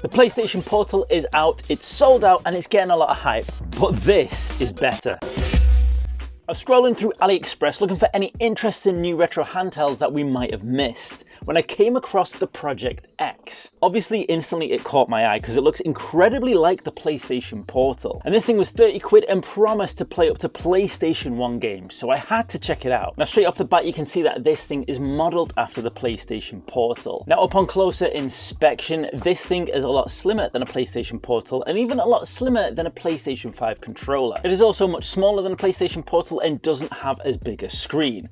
The PlayStation Portal is out, it's sold out, and it's getting a lot of hype, but this is better. I was scrolling through AliExpress looking for any interesting new retro handhelds that we might have missed when I came across the Project X. Obviously, instantly it caught my eye because it looks incredibly like the PlayStation Portal. And this thing was 30 quid and promised to play up to PlayStation 1 games, so I had to check it out. Now, straight off the bat, you can see that this thing is modeled after the PlayStation Portal. Now, upon closer inspection, this thing is a lot slimmer than a PlayStation Portal and even a lot slimmer than a PlayStation 5 controller. It is also much smaller than a PlayStation Portal and doesn't have as big a screen.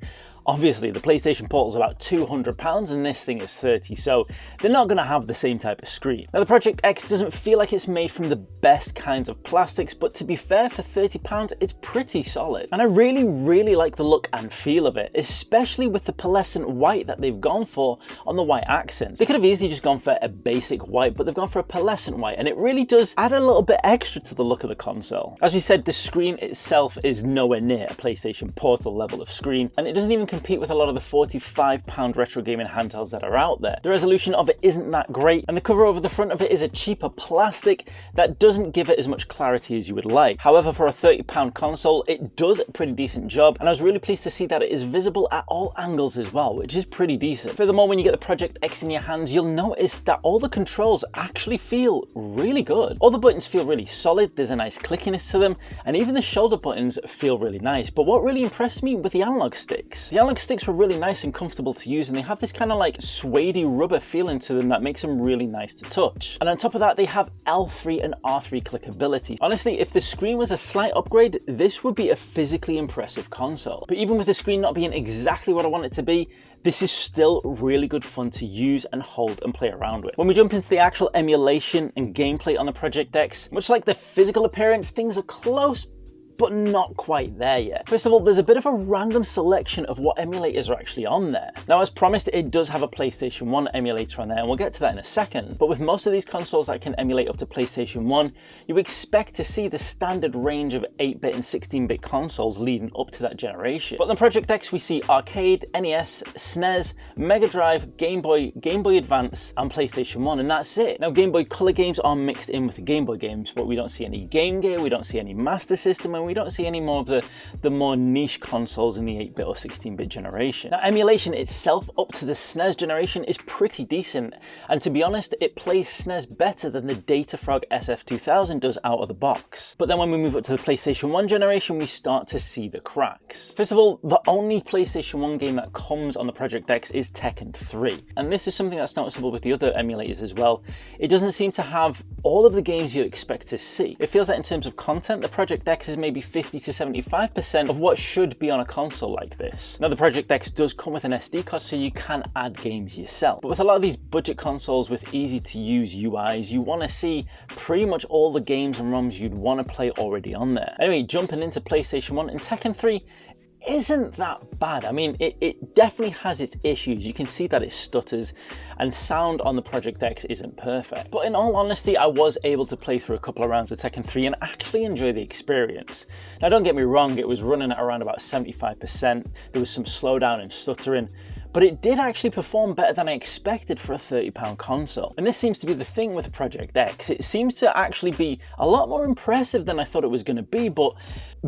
Obviously, the PlayStation Portal is about £200 and this thing is 30, so they're not going to have the same type of screen. Now, the Project X doesn't feel like it's made from the best kinds of plastics, but to be fair, for £30, it's pretty solid. And I really like the look and feel of it, especially with the pearlescent white that they've gone for on the white accents. They could have easily just gone for a basic white, but they've gone for a pearlescent white, and it really does add a little bit extra to the look of the console. As we said, the screen itself is nowhere near a PlayStation Portal level of screen, and it doesn't even compete with a lot of the £45 retro gaming handhelds that are out there. The resolution of it isn't that great, and the cover over the front of it is a cheaper plastic that doesn't give it as much clarity as you would like. However, for a £30 console, it does a pretty decent job, and I was really pleased to see that it is visible at all angles as well, which is pretty decent. Furthermore, when you get the Project X in your hands, you'll notice that all the controls actually feel really good. All the buttons feel really solid, there's a nice clickiness to them, and even the shoulder buttons feel really nice. But what really impressed me were the analog sticks. The analog sticks were really nice and comfortable to use, and they have this kind of like suede-y rubber feeling to them that makes them really nice to touch. And on top of that, they have L3 and R3 clickability. Honestly, if the screen was a slight upgrade, this would be a physically impressive console. But even with the screen not being exactly what I want it to be, this is still really good fun to use and hold and play around with. When we jump into the actual emulation and gameplay on the Project X, much like the physical appearance, things are close, but not quite there yet. First of all, there's a bit of a random selection of what emulators are actually on there. Now, as promised, it does have a PlayStation 1 emulator on there, and we'll get to that in a second. But with most of these consoles that can emulate up to PlayStation 1, you expect to see the standard range of 8-bit and 16-bit consoles leading up to that generation. But on Project X, we see arcade, NES, SNES, Mega Drive, Game Boy Advance, and PlayStation 1, and that's it. Now, Game Boy Color games are mixed in with the Game Boy games, but we don't see any Game Gear, we don't see any Master System, and we don't see any more of the more niche consoles in the 8-bit or 16-bit generation. Now, emulation itself up to the SNES generation is pretty decent, and to be honest, it plays SNES better than the Datafrog SF2000 does out of the box. But then when we move up to the PlayStation 1 generation, we start to see the cracks. First of all, the only PlayStation 1 game that comes on the Project X is Tekken 3, and this is something that's noticeable with the other emulators as well. It doesn't seem to have all of the games you'd expect to see. It feels that in terms of content, the Project X is maybe 50 to 75% of what should be on a console like this. Now, the Project X does come with an SD card, so you can add games yourself. But with a lot of these budget consoles with easy to use UIs, you want to see pretty much all the games and ROMs you'd want to play already on there. Anyway, jumping into PlayStation 1, and Tekken 3 isn't that bad. I mean, it definitely has its issues. You can see that it stutters, and sound on the Project X isn't perfect. But in all honesty, I was able to play through a couple of rounds of Tekken 3 and actually enjoy the experience. Now, don't get me wrong, it was running at around about 75%. There was some slowdown and stuttering, but it did actually perform better than I expected for a £30 console. And this seems to be the thing with the Project X. It seems to actually be a lot more impressive than I thought it was going to be, but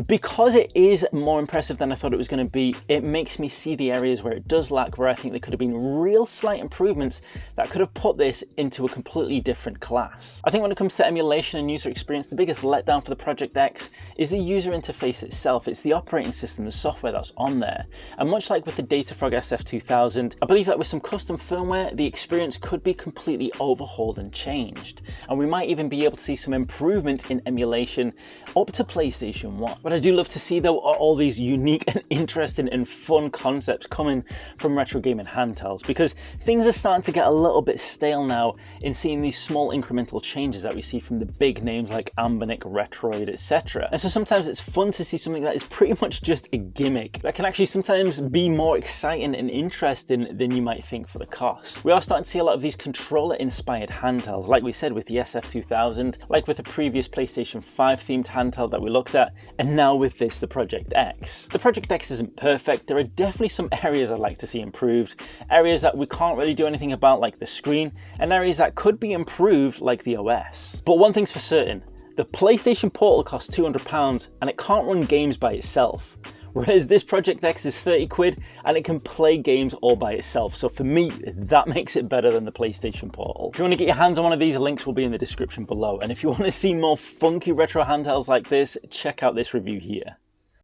because it is more impressive than I thought it was going to be, it makes me see the areas where it does lack, where I think there could have been real slight improvements that could have put this into a completely different class. I think when it comes to emulation and user experience, the biggest letdown for the Project X is the user interface itself. It's the operating system, the software that's on there. And much like with the Datafrog SF2000, I believe that with some custom firmware, the experience could be completely overhauled and changed. And we might even be able to see some improvement in emulation up to PlayStation 1. What I do love to see, though, are all these unique and interesting and fun concepts coming from retro gaming handhelds, because things are starting to get a little bit stale now in seeing these small incremental changes that we see from the big names like Ambonic, Retroid, etc. And so sometimes it's fun to see something that is pretty much just a gimmick that can actually sometimes be more exciting and interesting interesting than you might think for the cost. We are starting to see a lot of these controller-inspired handhelds, like we said with the SF2000, like with the previous PlayStation 5 themed handheld that we looked at, and now with this, the Project X. The Project X isn't perfect. There are definitely some areas I'd like to see improved, areas that we can't really do anything about like the screen, and areas that could be improved like the OS. But one thing's for certain, the PlayStation Portal costs £200 and it can't run games by itself. Whereas this Project X is 30 quid and it can play games all by itself. So for me, that makes it better than the PlayStation Portal. If you want to get your hands on one of these, links will be in the description below. And if you want to see more funky retro handhelds like this, check out this review here.